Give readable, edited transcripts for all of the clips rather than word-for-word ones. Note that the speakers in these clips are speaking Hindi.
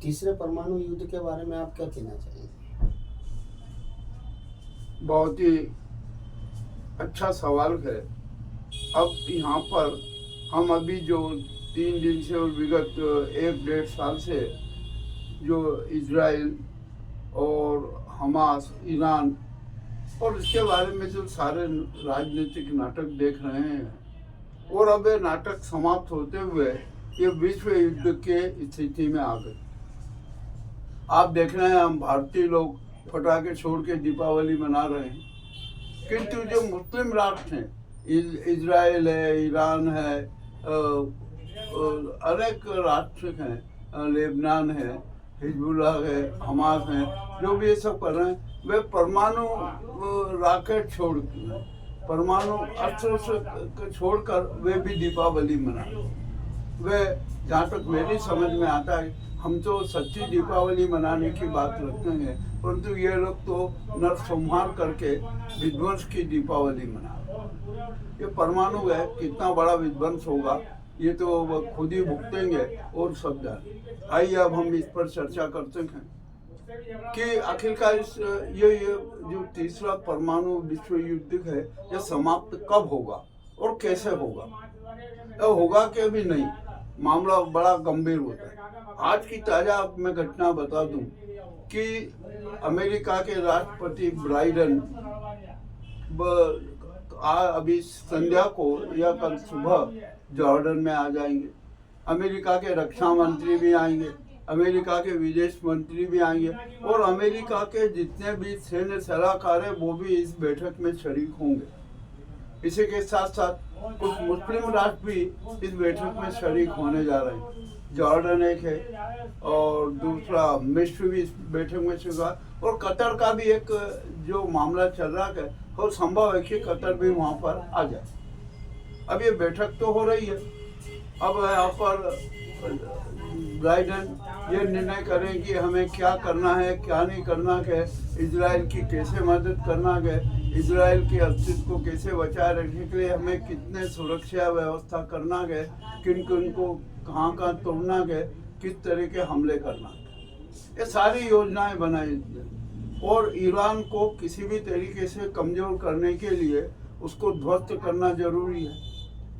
तीसरे परमाणु युद्ध के बारे में आप क्या कहना चाहेंगे? बहुत ही अच्छा सवाल है। अब यहाँ पर हम अभी जो 3 दिन से और विगत 1-1.5 साल से जो इजराइल और हमास, ईरान और इसके बारे में जो सारे राजनीतिक नाटक देख रहे हैं, और अब ये नाटक समाप्त होते हुए ये विश्व युद्ध के स्थिति में आ गए। आप देख रहे हैं हम भारतीय लोग पटाखे छोड़ के दीपावली मना रहे हैं, किंतु जो मुस्लिम राष्ट्र हैं, इजराइल है, ईरान है, अनेक राष्ट्र हैं, लेबनान है, हिजबुल्लाह है, हमास है, जो भी ये सब कर रहे हैं, वे परमाणु रॉकेट छोड़, परमाणु अस्त्र छोड़कर वे भी दीपावली मना। वे, जहाँ तक मेरी समझ में आता है, हम तो सच्ची दीपावली मनाने की बात रखते हैं, परंतु ये लोग तो नरसंहार करके विध्वंस की दीपावली मना। ये परमाणु है, कितना बड़ा विध्वंस होगा ये तो वो खुद ही भुगतेंगे और सब जाने। आइए अब हम इस पर चर्चा करते हैं कि आखिरकार ये जो तीसरा परमाणु विश्व युद्ध है, ये समाप्त कब होगा और कैसे होगा? होगा कि भी नहीं, मामला बड़ा गंभीर होता है। आज की ताजा मैं घटना बता दूं कि अमेरिका के राष्ट्रपति बाइडेन अभी संध्या को या कल सुबह जॉर्डन में आ जाएंगे। अमेरिका के रक्षा मंत्री भी आएंगे, अमेरिका के विदेश मंत्री भी आएंगे, और अमेरिका के जितने भी सैन्य सलाहकार हैं वो भी इस बैठक में शरीक होंगे। इसी के साथ साथ कुछ मुस्लिम राष्ट्र भी इस बैठक में शरीक होने जा रहे हैं। जॉर्डन एक है और दूसरा मिस्र भी इस बैठक में शिरकत, और कतर का भी एक जो मामला चल रहा है, और संभव है कि कतर भी वहाँ पर आ जाए। अब ये बैठक तो हो रही है, अब यहाँ पर बाइडेन ये निर्णय करें कि हमें क्या करना है, क्या नहीं करना है, इजराइल की कैसे मदद करना है, इजराइल के अस्तित्व को कैसे बचाए रखने के लिए हमें कितने सुरक्षा व्यवस्था करना है, किन किन को कहाँ कहाँ तोड़ना है, किस तरह के हमले करना है, ये सारी योजनाएं बनाई। और ईरान को किसी भी तरीके से कमज़ोर करने के लिए उसको ध्वस्त करना जरूरी है।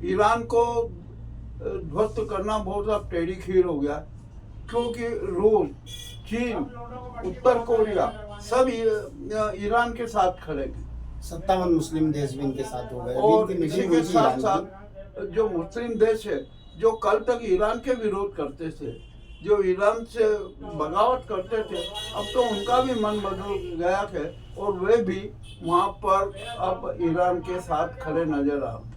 ईरान को ध्वस्त करना बहुत अब टेढ़ी खीर हो गया, क्योंकि रूस, चीन, उत्तर कोरिया सब ईरान के साथ खड़े हैं। 57 मुस्लिम देश भी इनके साथ हो गए। और इसी के साथ साथ जो मुस्लिम देश है, जो कल तक ईरान के विरोध करते थे, जो ईरान से बगावत करते थे, अब तो उनका भी मन बदल गया है और वे भी वहाँ पर अब ईरान के साथ खड़े नजर आ रहे।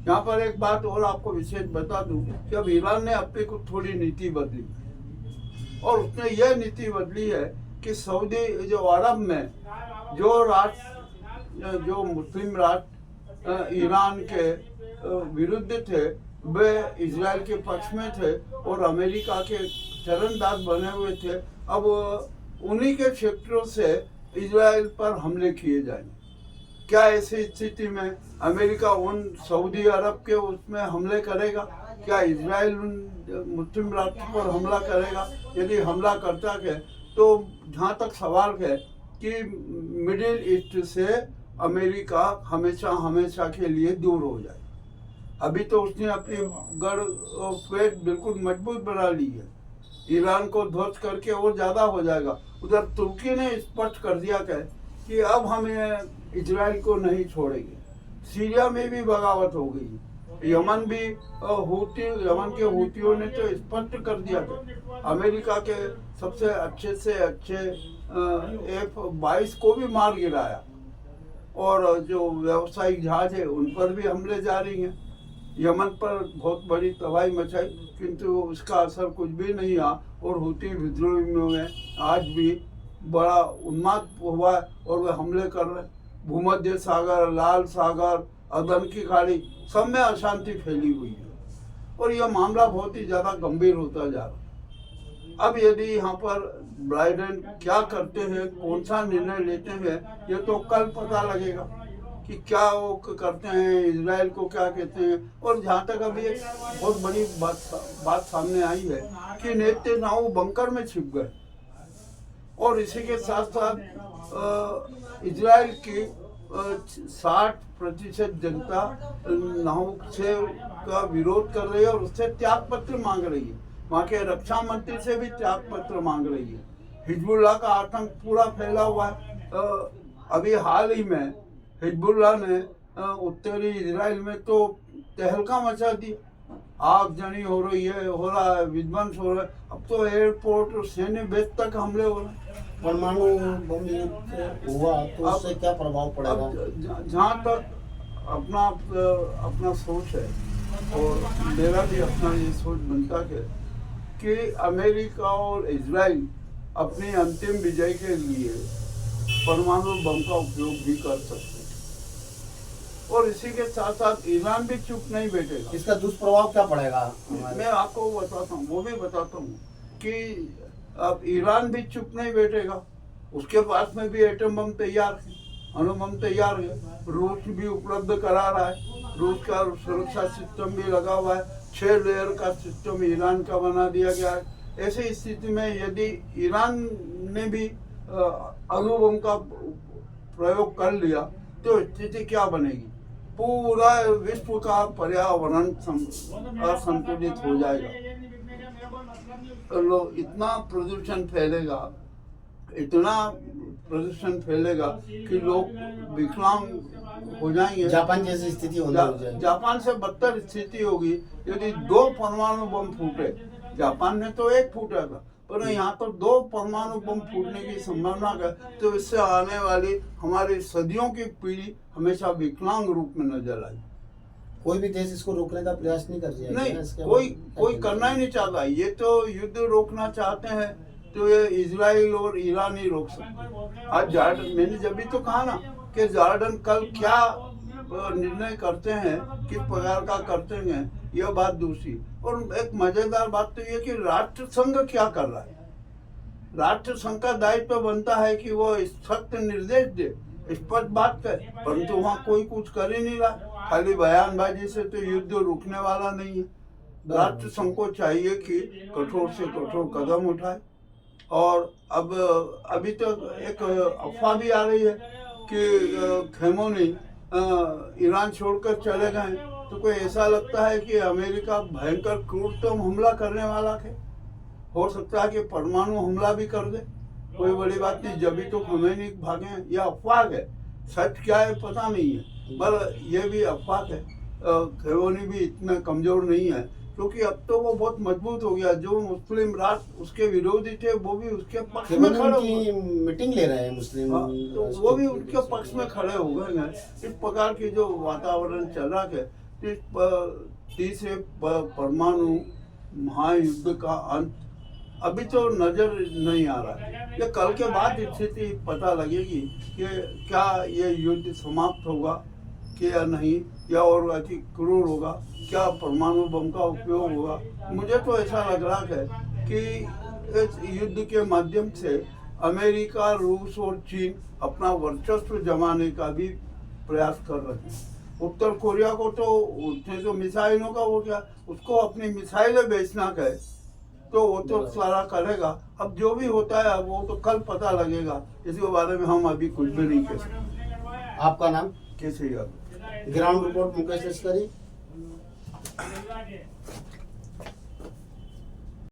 यहाँ पर एक बात और आपको विशेष बता दूं कि अब ईरान ने अपनी कुछ थोड़ी नीति बदली, और उसने यह नीति बदली है कि सऊदी जो अरब में जो राष्ट्र, जो मुस्लिम राष्ट्र ईरान के विरुद्ध थे, वे इजराइल के पक्ष में थे और अमेरिका के चरणदास बने हुए थे। अब उन्हीं के क्षेत्रों से इजराइल पर हमले किए जाएंगे। क्या ऐसी स्थिति में अमेरिका उन सऊदी अरब के उसमें हमले करेगा? क्या इजराइल उन मुस्लिम राष्ट्र पर हमला करेगा? यदि हमला करता है तो जहाँ तक सवाल है कि मिडिल ईस्ट से अमेरिका हमेशा हमेशा के लिए दूर हो जाए। अभी तो उसने अपनी गढ़ और पेट बिल्कुल मजबूत बना ली है, ईरान को ध्वस्त करके और ज़्यादा हो जाएगा। उधर तुर्की ने स्पष्ट कर दिया कि अब हमें इजराइल को नहीं छोड़ेंगे। सीरिया में भी बगावत हो गई, यमन भी यमन के हूतियों ने तो स्पष्ट कर दिया था, अमेरिका के सबसे अच्छे से अच्छे F-22 को भी मार गिराया, और जो व्यावसायिक जहाज है उन पर भी हमले जारी हैं। यमन पर बहुत बड़ी तबाही मचाई, किंतु उसका असर कुछ भी नहीं आ, और हूती विद्रोहियों में आज भी बड़ा उन्माद हुआ है और वे हमले कर रहे हैं। भूमध्य सागर, लाल सागर, अदन की खाड़ी, सब में अशांति फैली हुई है और यह मामला बहुत ही ज़्यादा गंभीर होता जा रहा है। अब यदि यहाँ पर बाइडेन क्या करते हैं, कौन सा निर्णय लेते हैं, ये तो कल पता लगेगा। कि क्या वो करते हैं, इजराइल को क्या कहते हैं। और जहाँ तक अभी एक बहुत बड़ी बात सामने आई है कि नेतन्याहू बंकर में छिप गए। और इसी के साथ साथ इजराइल की 60% जनता नाहू से का विरोध कर रही है और उससे त्याग पत्र मांग रही है। वहाँ के रक्षा मंत्री से भी त्याग पत्र मांग रही है। हिजबुल्लाह का आतंक पूरा फैला हुआ है। अभी हाल ही में हिजबुल्लाह ने उत्तरी इजराइल में तो तहलका मचा दी, आगजनी हो रही है, हो रहा है, विध्वंस हो रहा है। अब तो एयरपोर्ट और सैन्य बेस तक हमले हो रहे हैं। परमाणु बम युद्ध हुआ तो उससे क्या प्रभाव पड़ेगा? जहाँ तक अपना सोच है और मेरा भी अपना ये सोच बनता है कि अमेरिका और इजराइल अपनी अंतिम विजय के लिए परमाणु बम का उपयोग भी कर सकते हैं। और इसी के साथ साथ ईरान भी चुप नहीं बैठेगा। इसका दुष्प्रभाव क्या पड़ेगा? मैं आपको बताता हूँ, वो भी बताता हूँ कि अब ईरान भी चुप नहीं बैठेगा। उसके पास में भी एटम बम तैयार है, अणु बम तैयार है। रूस भी उपलब्ध करा रहा है। रूस का सुरक्षा सिस्टम भी लगा हुआ है। 6 लेयर का सिस्टम ईरान का बना दिया गया है। ऐसी स्थिति में यदि ईरान ने भी अणु बम का प्रयोग कर लिया तो स्थिति क्या बनेगी? पूरा विश्व का पर्यावरण असंतुलित हो जाएगा। इतना प्रदूषण फैलेगा, इतना प्रदूषण फैलेगा कि लोग विकलांग हो जाएंगे। जापान जैसी स्थिति हो जाएगी। जापान से बदतर स्थिति होगी यदि 2 परमाणु बम फूटे। जापान ने तो 1 फूटा था, पर यहाँ तो 2 परमाणु बम फूटने की संभावना है। तो इससे आने वाली हमारी सदियों की पीढ़ी हमेशा विकलांग रूप में नजर आई। कोई भी देश इसको रोकने का प्रयास नहीं कर रहा है। नहीं, कोई करना ही नहीं चाहता। ये तो युद्ध रोकना चाहते हैं तो ये इजराइल और ईरान ही रोक सकते। आज जॉर्डन, मैंने जब भी तो कहा ना कि जॉर्डन कल क्या निर्णय करते हैं, किस प्रकार का करते हैं, यह बात दूसरी। और एक मजेदार बात तो ये कि राष्ट्र संघ क्या कर रहा है। राष्ट्र संघ का दायित्व बनता है कि वो सख्त निर्देश दे, स्पष्ट बात करे, परंतु वहाँ कोई कुछ कर ही नहीं रहा। खाली बयानबाजी से तो युद्ध रुकने वाला नहीं है। राष्ट्र संघ को चाहिए कि कठोर से कठोर कदम उठाए। और अब अभी तो एक अफवाह भी आ रही है कि खेमोनी ईरान छोड़कर चले गए, तो कोई ऐसा लगता है कि अमेरिका भयंकर क्रूरतम हमला करने वाला है। हो सकता है कि परमाणु हमला भी कर दे। कोई बड़ी बात नहीं, जब भी तो खमैनी भागे। यह अफवाह है, सच क्या है पता नहीं है, पर यह भी अफवाह है। खेमोनी भी इतना कमजोर नहीं है, क्योंकि अब तो वो बहुत मजबूत हो गया। जो मुस्लिम राष्ट्र उसके विरोधी थे वो भी उसके पक्ष में खड़े हुए, मीटिंग ले रहे हैं मुस्लिम। तो वो भी उनके पक्ष में खड़े हो गए हैं। इस प्रकार की जो वातावरण चल रहा है, तीसरे परमाणु महायुद्ध का अंत अभी तो नजर नहीं आ रहा है। ये कल के बाद स्थिति पता लगेगी कि क्या ये युद्ध समाप्त होगा कि या नहीं, या और अधिक क्रूर होगा, क्या परमाणु बम का उपयोग होगा। मुझे तो ऐसा लग रहा है कि इस युद्ध के माध्यम से अमेरिका, रूस और चीन अपना वर्चस्व जमाने का भी प्रयास कर रहे हैं। उत्तर कोरिया को तो उसने जो मिसाइलों का वो क्या, उसको अपनी मिसाइलें बेचना है, तो वो तो सारा करेगा। अब जो भी होता है वो तो कल पता लगेगा। इसके बारे में हम अभी कुछ भी नहीं कह सकते। आपका नाम? कैसे यार? ग्राउंड रिपोर्ट मुकेश लश्करी।